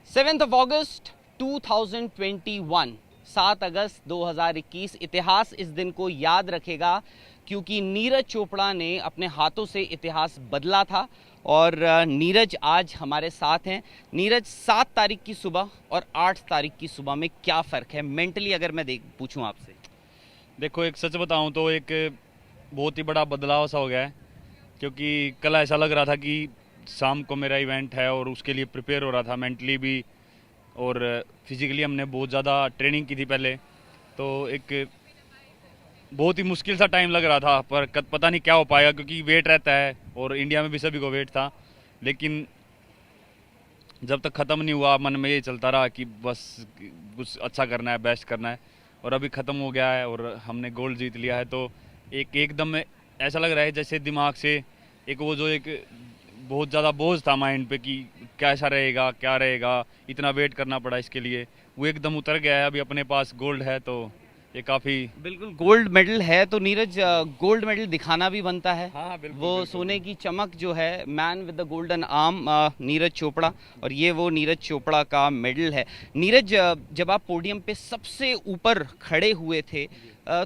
7 अगस्त 2021, 7 अगस्त 2021 इतिहास इस दिन को याद रखेगा क्योंकि नीरज चोपड़ा ने अपने हाथों से इतिहास बदला था। और नीरज आज हमारे साथ हैं। नीरज, 7 तारीख की सुबह और 8 तारीख की सुबह में क्या फ़र्क है मेंटली, अगर मैं पूछूं आपसे? देखो, एक सच बताऊं तो एक बहुत ही बड़ा बदलाव सा हो गया है। क्योंकि कल ऐसा लग रहा था कि शाम को मेरा इवेंट है और उसके लिए प्रिपेयर हो रहा था मेंटली भी और फिजिकली। हमने बहुत ज़्यादा ट्रेनिंग की थी पहले, तो एक बहुत ही मुश्किल सा टाइम लग रहा था, पर पता नहीं क्या हो पाएगा क्योंकि वेट रहता है और इंडिया में भी सभी को वेट था। लेकिन जब तक ख़त्म नहीं हुआ मन में ये चलता रहा कि बस कुछ अच्छा करना है, बेस्ट करना है। और अभी ख़त्म हो गया है और हमने गोल्ड जीत लिया है, तो एकदम ऐसा लग रहा है जैसे दिमाग से एक वो जो एक बहुत ज़्यादा बोझ था माइंड पे कि कैसा रहेगा, क्या रहेगा, इतना वेट करना पड़ा इसके लिए, वो एकदम उतर गया है। अभी अपने पास गोल्ड है तो ये काफ़ी। बिल्कुल, गोल्ड मेडल है तो नीरज, गोल्ड मेडल दिखाना भी बनता है। हाँ, बिल्कुल वो बिल्कुल। सोने की चमक जो है, man with the golden arm, Neeraj Chopra. और ये वो नीरज चोपड़ा का मेडल है। नीरज, जब आप पोडियम पे सबसे ऊपर खड़े हुए थे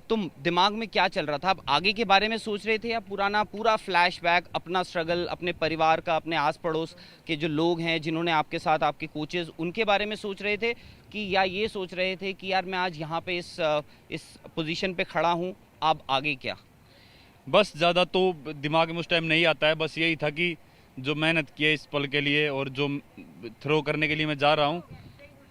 तो दिमाग में क्या चल रहा था? आप आगे के बारे में सोच रहे थे या पुराना पूरा फ्लैशबैक, अपना स्ट्रगल, अपने परिवार का, अपने आस पड़ोस के जो लोग हैं जिन्होंने आपके साथ, आपके कोचेज, उनके बारे में सोच रहे थे कि या ये सोच रहे थे कि यार मैं आज यहाँ पे इस पोजीशन पे खड़ा हूँ, अब आगे क्या? बस ज़्यादा तो दिमाग में उस टाइम नहीं आता है, बस यही था कि जो मेहनत की है इस पल के लिए और जो थ्रो करने के लिए मैं जा रहा हूँ,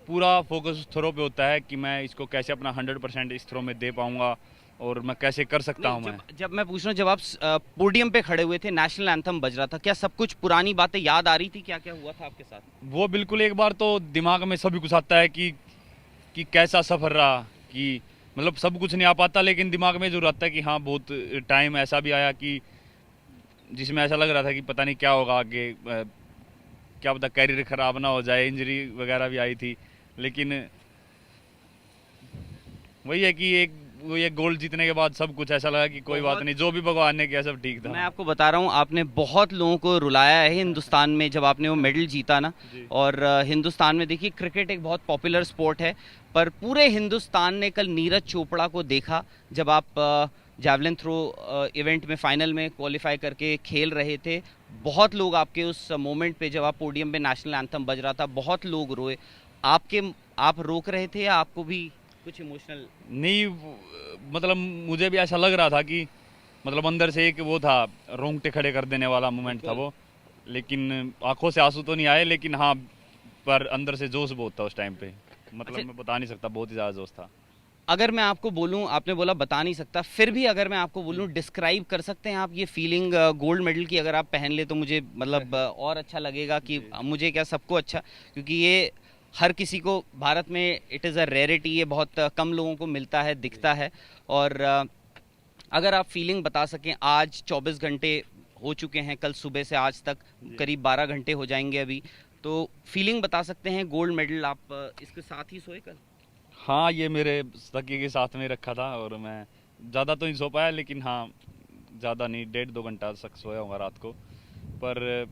पूरा फोकस उस थ्रो पे होता है कि मैं इसको कैसे अपना 100% इस थ्रो में दे पाऊंगा और मैं कैसे कर सकता नहीं, हूँ मैं। जब जब मैं पूछ रहा हूँ, जब आप पोडियम पे खड़े हुए थे, नेशनल एंथम बज रहा था, क्या सब कुछ पुरानी बातें याद आ रही थी? क्या क्या हुआ था आपके साथ? वो बिल्कुल, एक बार तो दिमाग में सभी कुछ आता है कि कैसा सफ़र रहा, कि मतलब सब कुछ नहीं आ पाता, लेकिन दिमाग में जरूर आता है कि हाँ, बहुत टाइम ऐसा भी आया कि जिसमें ऐसा लग रहा था कि पता नहीं क्या होगा आगे, क्या पता कैरियर ख़राब ना हो जाए, इंजरी वगैरह भी आई थी। लेकिन वही है कि एक वो ये गोल्ड जीतने के बाद सब कुछ ऐसा लगा कि कोई बात बहुत, नहीं, जो भी भगवान ने किया सब ठीक था। मैं आपको बता रहा हूँ, आपने बहुत लोगों को रुलाया है हिंदुस्तान में जब आपने वो मेडल जीता ना। जी। और हिंदुस्तान में देखिए, क्रिकेट एक बहुत पॉपुलर स्पोर्ट है, पर पूरे हिंदुस्तान ने कल नीरज चोपड़ा को देखा जब आप जैवलिन थ्रो इवेंट में फाइनल में क्वालिफाई करके खेल रहे थे। बहुत लोग आपके उस मोमेंट पे, जब आप पोडियम पे नेशनल एंथम बज रहा था, बहुत लोग रोए। आपके आप रोक रहे थे या आपको भी कुछ इमोशनल? नहीं, मतलब मुझे भी ऐसा लग रहा था कि मतलब अंदर से एक वो था, रोंगटे खड़े कर देने वाला मोमेंट था बिल्कुल। वो। लेकिन आंखों से आंसू तो नहीं आए, लेकिन हाँ, पर अंदर से जोश बहुत था उस टाइम पे। अच्छा, मतलब मैं बता नहीं सकता, बहुत ही ज़्यादा जोश था। अगर मैं आपको बोलूं, आपने बोला बता नहीं सकता, फिर भी अगर मैं आपको जी। बोलूं, डिस्क्राइब कर सकते हैं आप ये फीलिंग गोल्ड मेडल की? अगर आप पहन ले तो मुझे मतलब और अच्छा लगेगा कि जी। मुझे क्या, सबको अच्छा, क्योंकि ये हर किसी को भारत में, इट इज़ अ रेयरिटी, ये बहुत कम लोगों को मिलता है, जी। दिखता है। और अगर आप फीलिंग बता सकें, आज 24 घंटे हो चुके हैं, कल सुबह से आज तक जी। करीब 12 घंटे हो जाएंगे अभी, तो फीलिंग बता सकते हैं गोल्ड मेडल आप इसके साथ ही सोए कल? हाँ, ये मेरे सखी के साथ में रखा था और मैं ज़्यादा तो नहीं सो पाया, लेकिन हाँ, ज़्यादा नहीं, 1.5 2 घंटा तक सोया होगा रात को। पर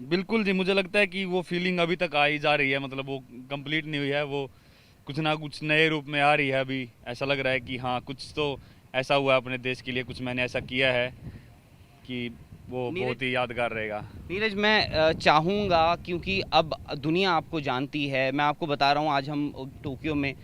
बिल्कुल जी, मुझे लगता है कि वो फीलिंग अभी तक आई जा रही है, मतलब वो कंप्लीट नहीं हुई है, वो कुछ ना कुछ नए रूप में आ रही है। अभी ऐसा लग रहा है कि हाँ, कुछ तो ऐसा हुआ है अपने देश के लिए, कुछ मैंने ऐसा किया है कि वो नीरज, बहुत ही यादगार रहेगा। नीरज, मैं चाहूँगा, क्योंकि अब दुनिया आपको जानती है, मैं आपको बता रहा हूँ, आज हम टोक्यो में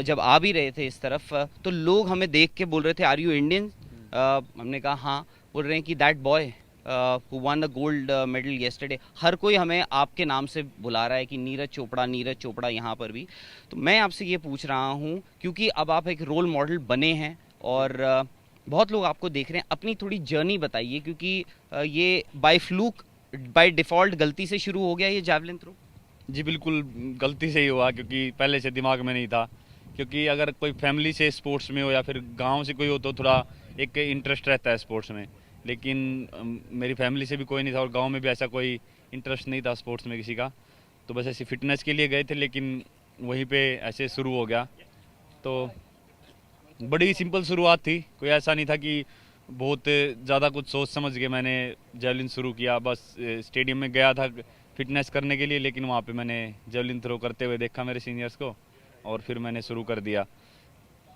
जब आ भी रहे थे इस तरफ, तो लोग हमें देख के बोल रहे थे, आर यू इंडियन? हमने कहा हाँ। बोल रहे हैं कि that boy who won the gold medal yesterday. हर कोई हमें आपके नाम से बुला रहा है कि नीरज चोपड़ा, नीरज चोपड़ा, यहाँ पर भी। तो मैं आपसे ये पूछ रहा हूँ, क्योंकि अब आप एक रोल मॉडल बने हैं जी। और बहुत लोग आपको देख रहे हैं, अपनी थोड़ी जर्नी बताइए, क्योंकि ये बाय फ्लूक, बाय डिफ़ॉल्ट गलती से शुरू हो गया ये जैवलिन थ्रो? जी बिल्कुल, गलती से ही हुआ क्योंकि पहले से दिमाग में नहीं था। क्योंकि अगर कोई फैमिली से स्पोर्ट्स में हो या फिर गांव से कोई हो तो थोड़ा एक इंटरेस्ट रहता है स्पोर्ट्स में। लेकिन मेरी फैमिली से भी कोई नहीं था और गांव में भी ऐसा कोई इंटरेस्ट नहीं था स्पोर्ट्स में किसी का। तो बस ऐसे फिटनेस के लिए गए थे, लेकिन वहीं पे ऐसे शुरू हो गया। तो बड़ी सिंपल शुरुआत थी, कोई ऐसा नहीं था कि बहुत ज़्यादा कुछ सोच समझ के मैंने जेवलिन शुरू किया। बस स्टेडियम में गया था, फिटनेस करने के लिए, लेकिन वहाँ पे मैंने जेवलिन थ्रो करते हुए देखा मेरे सीनियर्स को और फिर मैंने शुरू कर दिया।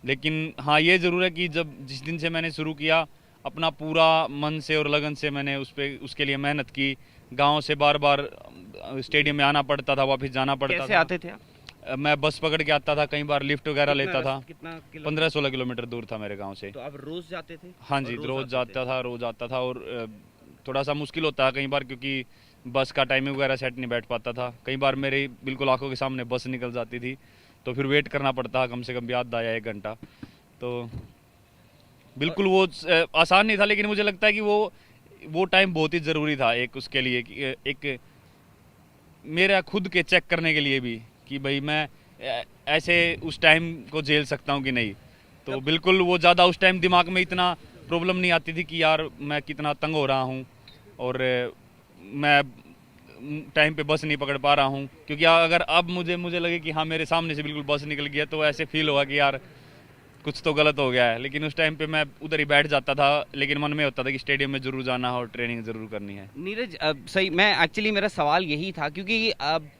लेकिन हाँ, ये ज़रूर है कि जब जिस दिन से मैंने शुरू किया, अपना पूरा मन से और लगन से मैंने उसके लिए मेहनत की। गांव से बार बार स्टेडियम में आना पड़ता था, वापस जाना पड़ता कैसे था। आते थे आप? मैं बस पकड़ के आता था, कई बार लिफ्ट वगैरह लेता था। कितना 15-16 किलोमीटर दूर था मेरे गांव से। तो आप रोज जाते थे? हाँ और जी, रोज रोज आते जाता था, रोज आता था। और थोड़ा सा मुश्किल होता है कई बार, क्योंकि बस का टाइमिंग वगैरह सेट नहीं बैठ पाता था। कई बार मेरे बिल्कुल आंखों के सामने बस निकल जाती थी, तो फिर वेट करना पड़ता, कम से कम भी आधा या 1 घंटा। तो बिल्कुल वो आसान नहीं था, लेकिन मुझे लगता है कि वो टाइम बहुत ही ज़रूरी था एक उसके लिए कि एक मेरा खुद के चेक करने के लिए भी, कि भाई मैं ऐसे उस टाइम को झेल सकता हूँ कि नहीं। तो बिल्कुल वो ज़्यादा उस टाइम दिमाग में इतना प्रॉब्लम नहीं आती थी कि यार मैं कितना तंग हो रहा हूँ और मैं टाइम पे बस नहीं पकड़ पा रहा हूँ। क्योंकि अगर अब मुझे लगे कि हाँ मेरे सामने से बिल्कुल बस निकल गया, तो ऐसे फील होगा कि यार कुछ तो गलत हो गया है। लेकिन उस टाइम पे मैं उधर ही बैठ जाता था, लेकिन मन में होता था कि स्टेडियम में जरूर जाना है और ट्रेनिंग जरूर करनी है। नीरज, सही, मैं एक्चुअली मेरा सवाल यही था, क्योंकि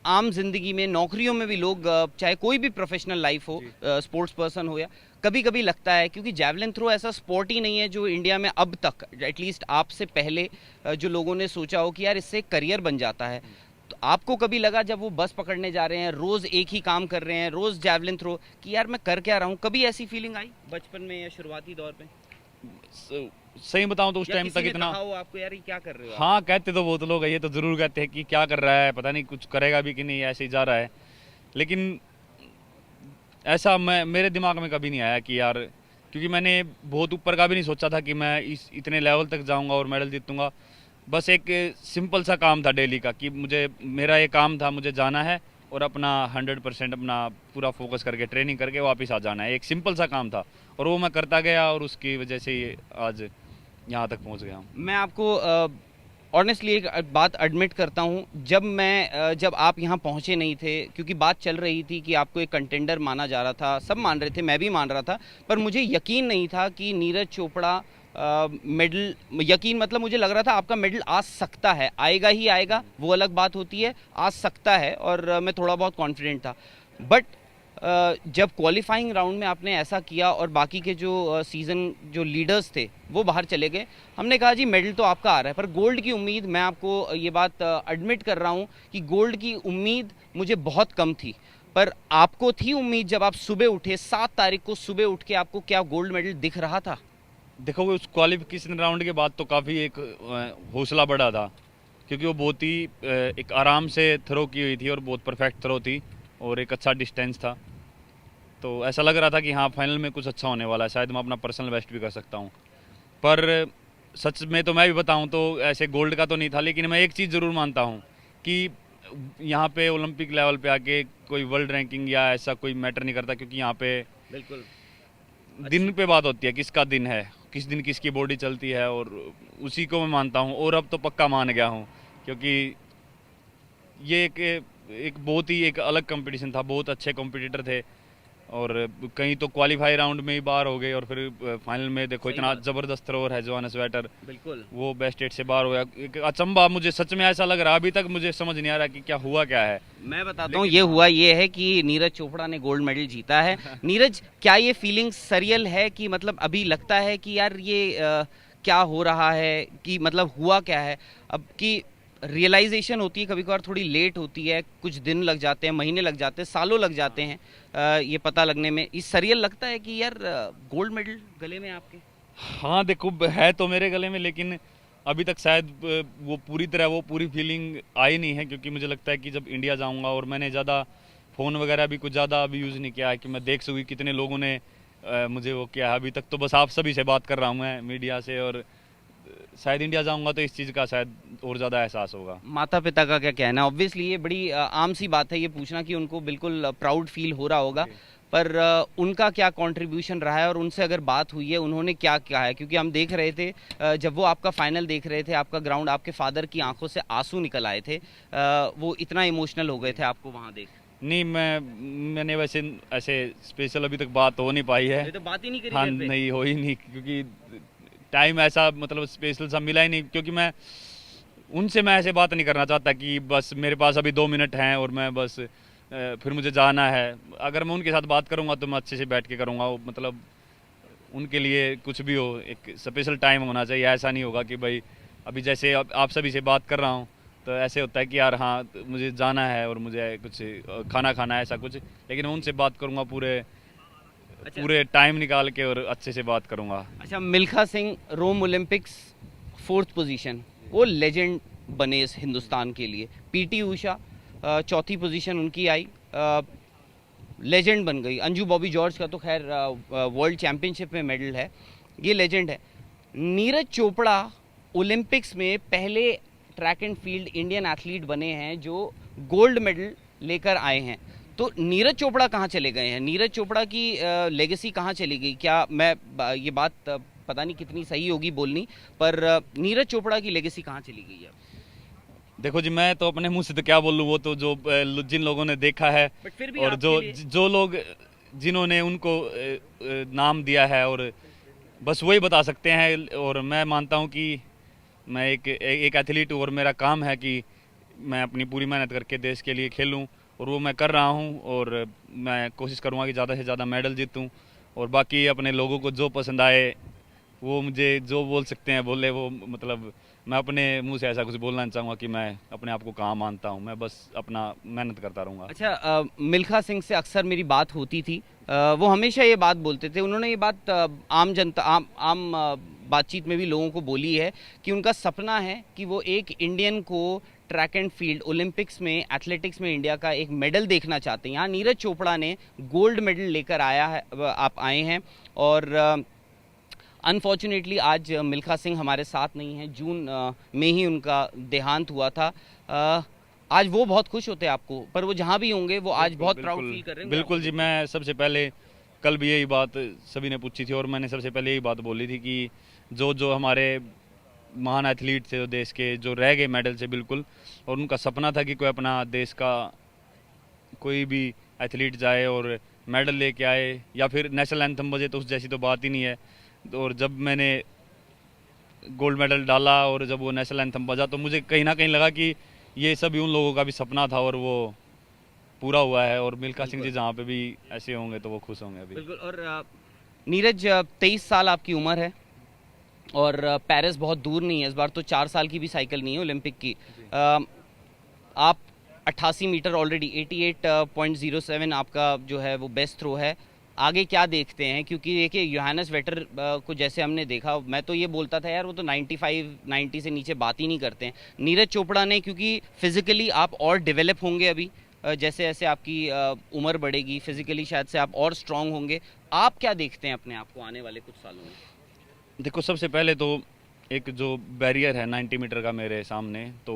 आम जिंदगी में, नौकरियों में भी लोग, चाहे कोई भी प्रोफेशनल लाइफ हो, स्पोर्ट्स पर्सन हो, या कभी कभी लगता है, क्योंकि जैवलिन थ्रो ऐसा स्पोर्ट ही नहीं है जो इंडिया में अब तक, एटलीस्ट आपसे पहले जो लोगों ने सोचा हो कि यार इससे करियर बन जाता है। तो आपको कभी लगा जब वो बस पकड़ने जा रहे हैं, रोज एक ही काम कर रहे हैं, रोज जैवलिन थ्रो, कि यार मैं कर क्या रहा हूँ? कभी ऐसी फीलिंग आई बचपन में या शुरुआती दौर पे? सही बताऊं तो उस या टाइम किसी तक ने इतना, कहा हो आपको यार ये क्या कर रहे हो आप? हाँ कहते तो बहुत लोग हैं, ये तो जरूर कहते हैं कि क्या कर रहा है, पता नहीं कुछ करेगा भी कि नहीं, ऐसे ही जा रहा है। लेकिन ऐसा मेरे दिमाग में कभी नहीं आया कि यार, क्योंकि मैंने बहुत ऊपर का भी नहीं सोचा था कि मैं इतने लेवल तक जाऊंगा और मेडल जीतूंगा। बस एक सिंपल सा काम था डेली का, कि मेरा ये काम था, मुझे जाना है और अपना 100% अपना पूरा फोकस करके ट्रेनिंग करके वापस आ जाना है। एक सिंपल सा काम था और वो मैं करता गया, और उसकी वजह से ही आज यहाँ तक पहुँच गया हूँ। मैं आपको ऑनेस्टली एक बात एडमिट करता हूँ, जब आप यहाँ पहुँचे नहीं थे, क्योंकि बात चल रही थी कि आपको एक कंटेंडर माना जा रहा था, सब मान रहे थे, मैं भी मान रहा था, पर मुझे यकीन नहीं था कि नीरज चोपड़ा मेडल, यकीन मतलब मुझे लग रहा था आपका मेडल आ सकता है, आएगा ही आएगा, वो अलग बात होती है, आ सकता है, और मैं थोड़ा बहुत कॉन्फिडेंट था। बट जब क्वालिफाइंग राउंड में आपने ऐसा किया और बाकी के जो सीज़न जो लीडर्स थे वो बाहर चले गए, हमने कहा जी मेडल तो आपका आ रहा है, पर गोल्ड की उम्मीद, मैं आपको ये बात एडमिट कर रहा हूँ कि गोल्ड की उम्मीद मुझे बहुत कम थी। पर आपको थी उम्मीद जब आप सुबह उठे 7 तारीख को, सुबह उठ के आपको क्या गोल्ड मेडल दिख रहा था? देखो, उस क्वालिफिकेशन राउंड के बाद तो काफ़ी एक हौसला बढ़ा था, क्योंकि वो बहुत ही एक आराम से थ्रो की हुई थी और बहुत परफेक्ट थ्रो थी और एक अच्छा डिस्टेंस था। तो ऐसा लग रहा था कि हाँ फाइनल में कुछ अच्छा होने वाला है, शायद मैं अपना पर्सनल बेस्ट भी कर सकता हूँ। पर सच में तो मैं भी बताऊँ तो ऐसे गोल्ड का तो नहीं था, लेकिन मैं एक चीज़ ज़रूर मानता हूँ कि यहाँ पे ओलंपिक लेवल पे आके कोई वर्ल्ड रैंकिंग या ऐसा कोई मैटर नहीं करता, क्योंकि यहाँ पे बिल्कुल दिन पे बात होती है, किसका दिन है, किस दिन किसकी बॉडी चलती है, और उसी को मैं मानता हूँ। और अब तो पक्का मान गया हूँ, क्योंकि ये एक बहुत ही एक अलग कंपटीशन था, बहुत अच्छे कंपटीटर थे, और कहीं तो क्वालिफाई राउंड में ही बाहर हो गए, और फिर फाइनल में देखो इतना ज़बरदस्त थ्रोअर है जोहानस वेटर, बिल्कुल वो बेस्ट 8 से बाहर हो गया। एक अचंभा, मुझे सच में ऐसा लग रहा है, अभी तक मुझे समझ नहीं आ रहा कि क्या हुआ क्या है। मैं बताता हूँ, ये हुआ ये है कि नीरज चोपड़ा ने गोल्ड मेडल जीता है। नीरज, क्या ये फीलिंग सरियल है कि मतलब अभी लगता है कि यार ये क्या हो रहा है, कि मतलब हुआ क्या है अब, की रियलाइजेशन होती है कभी कभार थोड़ी लेट होती है, कुछ दिन लग जाते हैं, महीने लग जाते हैं, सालों लग जाते हैं ये पता लगने में। इस सरियल लगता है कि यार गोल्ड मेडल गले में आपके? हाँ देखो, है तो मेरे गले में, लेकिन अभी तक शायद वो पूरी फीलिंग आई नहीं है, क्योंकि मुझे लगता है कि जब इंडिया जाऊंगा, और मैंने ज़्यादा फ़ोन वगैरह भी कुछ ज़्यादा अभी यूज़ नहीं किया है कि मैं देख सकूँ कितने लोगों ने मुझे वो किया है। अभी तक तो बस आप सभी से बात कर रहा हूँ मैं, मीडिया से, और शायद इंडिया जाऊंगा तो इस चीज़ का शायद और ज़्यादा एहसास होगा। माता पिता का क्या कहना है? ऑब्वियसली ये बड़ी आम सी बात है ये पूछना कि उनको बिल्कुल प्राउड फील हो रहा होगा, पर उनका क्या कंट्रीब्यूशन रहा है, और उनसे अगर बात हुई है उन्होंने क्या कहा है? क्योंकि हम देख रहे थे जब वो आपका फाइनल देख रहे थे, आपका ग्राउंड, आपके फादर की आंखों से आंसू निकल आए थे, वो इतना इमोशनल हो गए थे आपको वहाँ देख। नहीं, मैंने वैसे ऐसे स्पेशल अभी तक बात हो नहीं पाई है। ये तो बात ही नहीं करी हाँ, घर पे। नहीं हो ही नहीं, क्योंकि टाइम ऐसा मतलब स्पेशल सा मिला ही नहीं, क्योंकि मैं उनसे मैं ऐसे बात नहीं करना चाहता कि बस मेरे पास अभी 2 मिनट हैं और मैं बस फिर मुझे जाना है। अगर मैं उनके साथ बात करूँगा तो मैं अच्छे से बैठ के करूँगा, मतलब उनके लिए कुछ भी हो एक स्पेशल टाइम होना चाहिए। ऐसा नहीं होगा कि भाई अभी जैसे आप सभी से बात कर रहा हूँ तो ऐसे होता है कि यार हाँ तो मुझे जाना है और मुझे कुछ खाना खाना है ऐसा कुछ, लेकिन मैं उनसे बात करूँगा पूरे अच्छा। पूरे टाइम निकाल के और अच्छे से बात करूँगा। अच्छा, मिल्खा सिंह रोम ओलंपिक्स 4th पोजीशन, वो लेजेंड बने इस हिंदुस्तान के लिए। पीटी उषा 4थी पोजीशन उनकी आई, लेजेंड बन गई। अंजू बॉबी जॉर्ज का तो खैर वर्ल्ड चैंपियनशिप में मेडल है, ये लेजेंड है। नीरज चोपड़ा ओलंपिक्स में पहले track and field Indian athlete बने हैं जो गोल्ड मेडल लेकर आए हैं। तो नीरज चोपड़ा कहाँ चले गए हैं? नीरज चोपड़ा की लेगेसी कहाँ चली गई? क्या मैं ये बात पता नहीं कितनी सही होगी बोलनी, पर नीरज चोपड़ा की लेगेसी कहाँ चली गई है? देखो जी, मैं तो अपने मुंह से तो क्या बोलूँ, वो तो जो जिन लोगों ने देखा है बट फिर भी और आपके लिए जो लोग जिन्होंने उनको नाम दिया है और बस वही बता सकते हैं। और मैं मानता हूँ कि मैं एक एथलीट हूँ और मेरा काम है कि मैं अपनी पूरी मेहनत करके देश के लिए खेलूँ और वो मैं कर रहा हूँ। और मैं कोशिश करूँगा कि ज़्यादा से ज़्यादा मेडल जीतूँ और बाकी अपने लोगों को जो पसंद आए वो मुझे जो बोल सकते हैं बोले। वो मतलब मैं अपने मुंह से ऐसा कुछ बोलना नहीं चाहूँगा कि मैं अपने आप को कहाँ मानता हूँ, मैं बस अपना मेहनत करता रहूँगा। अच्छा, मिल्खा सिंह से अक्सर मेरी बात होती थी। वो हमेशा ये बात बोलते थे, उन्होंने ये बात आम जनता आम बातचीत में भी लोगों को बोली है कि उनका सपना है कि वो एक इंडियन को ट्रैक एंड फील्ड ओलंपिक्स में एथलेटिक्स में इंडिया का एक मेडल देखना चाहते हैं। यहाँ नीरज चोपड़ा ने गोल्ड मेडल लेकर आया है, आप आए हैं। और अनफॉर्चुनेटली आज मिल्खा सिंह हमारे साथ नहीं हैं। जून में ही उनका देहांत हुआ था। आज वो बहुत खुश होते हैं आपको, पर वो जहाँ भी होंगे वो आज बहुत प्राउड फील कर रहे हैं। बिल्कुल जी, मैं सबसे पहले कल भी यही बात सभी ने पूछी थी और मैंने सबसे पहले यही बात बोली थी कि जो जो हमारे महान एथलीट थे देश के, जो रह गए मेडल से बिल्कुल, और उनका सपना था कि कोई अपना देश का कोई भी एथलीट जाए और मेडल लेके आए या फिर नेशनल एंथम बजे, तो उस जैसी तो बात ही नहीं है। और जब मैंने गोल्ड मेडल डाला और जब वो नेशनल एंथम बजा तो मुझे कहीं ना कहीं लगा कि ये सभी उन लोगों का भी सपना था और वो पूरा हुआ है। और मिल्खा सिंह जी जहाँ पे भी ऐसे होंगे तो वो खुश होंगे अभी। बिल्कुल। और नीरज, 23 साल आपकी उम्र है और पेरिस बहुत दूर नहीं है। इस बार तो 4 साल की भी साइकिल नहीं है ओलंपिक की। आप 88 मीटर ऑलरेडी 88.07 आपका जो है वो बेस्ट थ्रो है। आगे क्या देखते हैं? क्योंकि देखिए योहानस वेटर को जैसे हमने देखा, मैं तो ये बोलता था यार वो तो 90 से नीचे बात ही नहीं करते हैं। नीरज चोपड़ा ने, क्योंकि फिजिकली आप और डेवलप होंगे अभी, जैसे जैसे आपकी उम्र बढ़ेगी फिजिकली शायद से आप और स्ट्रांग होंगे। आप क्या देखते हैं अपने आप को आने वाले कुछ सालों में? देखो, सबसे पहले तो एक जो बैरियर है 90 मीटर का मेरे सामने, तो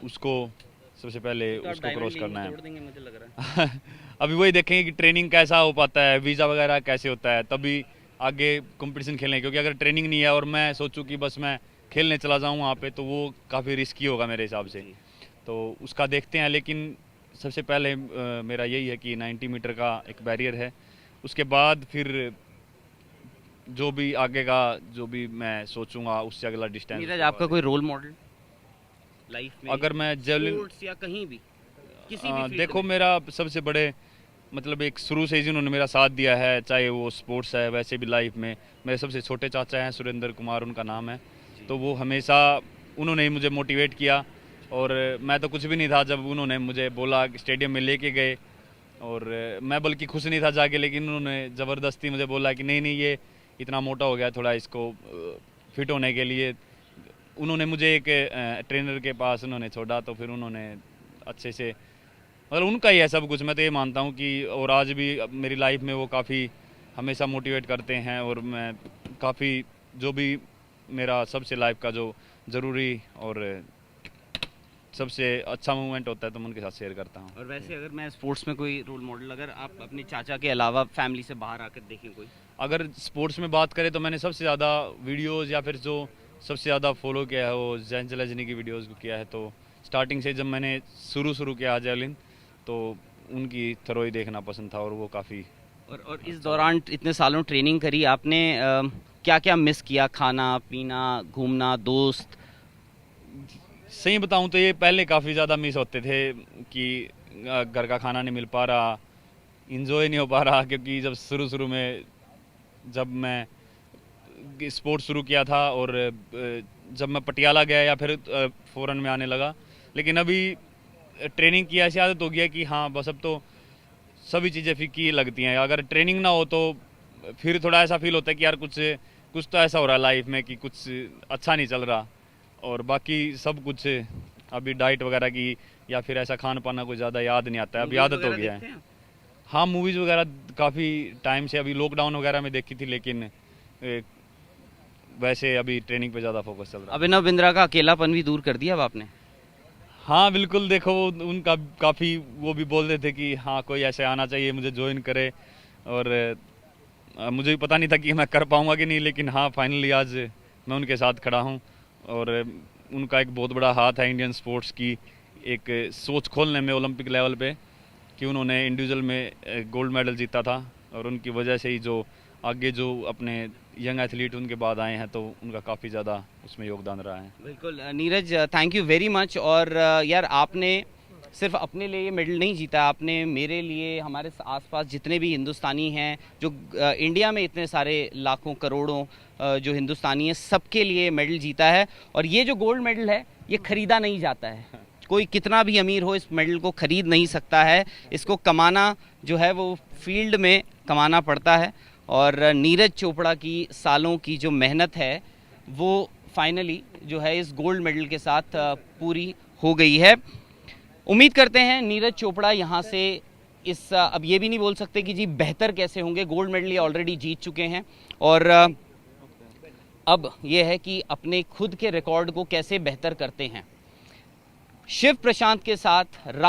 उसको सबसे पहले तो आप उसको डायमंड क्रॉस लीग करना में है। तोड़ देंगे मुझे लग रहा है। अभी वही देखेंगे कि ट्रेनिंग कैसा हो पाता है, वीज़ा वगैरह कैसे होता है, तभी आगे कंपटीशन खेलने। क्योंकि अगर ट्रेनिंग नहीं है और मैं सोचूं कि बस मैं खेलने चला जाऊं वहाँ पे, तो वो काफ़ी रिस्की होगा मेरे हिसाब से। तो उसका देखते हैं, लेकिन सबसे पहले मेरा यही है कि 90 मीटर का एक बैरियर है। उसके बाद फिर जो भी आगे का जो भी मैं सोचूंगा उससे अगला डिस्टेंस। नीरज, आपका कोई रोल मॉडल लाइफ में, अगर मैं जेवलिन, स्पोर्ट्स या कहीं भी किसी भी फील्ड देखो में? मेरा सबसे बड़े मतलब एक शुरू से ही जिन्होंने मेरा साथ दिया है, चाहे वो स्पोर्ट्स है वैसे भी लाइफ में, मेरे सबसे छोटे चाचा हैं सुरेंद्र कुमार उनका नाम है। तो वो हमेशा उन्होंने ही मुझे मोटिवेट किया। और मैं तो कुछ भी नहीं था जब उन्होंने मुझे बोला कि स्टेडियम में लेके गए, और मैं बल्कि खुश नहीं था जाके, लेकिन उन्होंने ज़बरदस्ती मुझे बोला कि नहीं नहीं ये इतना मोटा हो गया, थोड़ा इसको फिट होने के लिए उन्होंने मुझे एक ट्रेनर के पास उन्होंने छोड़ा। तो फिर उन्होंने अच्छे से, मतलब उनका ही है सब कुछ, मैं तो ये मानता हूँ कि। और आज भी मेरी लाइफ में वो काफ़ी हमेशा मोटिवेट करते हैं और मैं काफ़ी जो भी मेरा सबसे लाइफ का जो ज़रूरी और सबसे अच्छा मोमेंट होता है तो मैं उनके साथ शेयर करता हूँ। और वैसे अगर मैं स्पोर्ट्स में कोई रोल मॉडल, अगर आप अपने चाचा के अलावा फैमिली से बाहर आकर देखें कोई? अगर स्पोर्ट्स में बात करें तो मैंने सबसे ज़्यादा वीडियोस या फिर जो सबसे ज़्यादा फॉलो किया है वो जैन चलेजनी की वीडियोस को किया है। तो स्टार्टिंग से जब मैंने शुरू किया जेवलिन, तो उनकी थ्रो ही देखना पसंद था और वो काफ़ी। और इस दौरान इतने सालों ट्रेनिंग करी आपने, क्या क्या मिस किया? खाना पीना, घूमना, दोस्त? सही बताऊं तो ये पहले काफ़ी ज़्यादा मिस होते थे कि घर का खाना नहीं मिल पा रहा, इंजॉय नहीं हो पा रहा, क्योंकि जब शुरू में जब मैं स्पोर्ट्स शुरू किया था और जब मैं पटियाला गया या फिर फ़ौरन में आने लगा, लेकिन अभी ट्रेनिंग की ऐसी आदत हो गया कि हाँ बस अब तो सभी चीज़ें फीकी लगती हैं। अगर ट्रेनिंग ना हो तो फिर थोड़ा ऐसा फील होता है कि यार कुछ तो ऐसा हो रहा है लाइफ में कि कुछ अच्छा नहीं चल रहा, और बाकी सब कुछ अभी डाइट वगैरह की या फिर ऐसा खान पाना कुछ ज़्यादा याद नहीं आता है, अभी आदत हो गया है। हाँ मूवीज़ वगैरह काफ़ी टाइम से, अभी लॉकडाउन वगैरह में देखी थी, लेकिन वैसे अभी ट्रेनिंग पे ज़्यादा फोकस चल रहा है। अभिनव बिंद्रा का अकेलापन भी दूर कर दिया अब आपने? हाँ बिल्कुल, देखो उनका काफ़ी वो भी बोल रहे थे कि हाँ कोई ऐसे आना चाहिए मुझे ज्वाइन करे, और मुझे भी पता नहीं था कि मैं कर पाऊँगा कि नहीं, लेकिन हाँ फाइनली आज मैं उनके साथ खड़ा हूँ। और उनका एक बहुत बड़ा हाथ है इंडियन स्पोर्ट्स की एक सोच खोलने में ओलंपिक लेवल पे, कि उन्होंने इंडिविजुअल में गोल्ड मेडल जीता था, और उनकी वजह से ही जो आगे जो अपने यंग एथलीट उनके बाद आए हैं, तो उनका काफ़ी ज़्यादा उसमें योगदान रहा है। बिल्कुल Neeraj, thank you very much. और यार आपने सिर्फ अपने लिए ये मेडल नहीं जीता, आपने मेरे लिए, हमारे आसपास जितने भी हिंदुस्तानी हैं, जो इंडिया में इतने सारे लाखों करोड़ों जो हिंदुस्तानी हैं, सबके लिए मेडल जीता है। और ये जो गोल्ड मेडल है ये खरीदा नहीं जाता है, कोई कितना भी अमीर हो इस मेडल को खरीद नहीं सकता है, इसको कमाना जो है वो फील्ड में कमाना पड़ता है। और नीरज चोपड़ा की सालों की जो मेहनत है वो फाइनली जो है इस गोल्ड मेडल के साथ पूरी हो गई है। उम्मीद करते हैं नीरज चोपड़ा यहाँ से इस अब ये भी नहीं बोल सकते कि जी बेहतर कैसे होंगे, गोल्ड मेडल ये ऑलरेडी जीत चुके हैं, और अब ये है कि अपने खुद के रिकॉर्ड को कैसे बेहतर करते हैं। शिव प्रशांत के साथ राहुल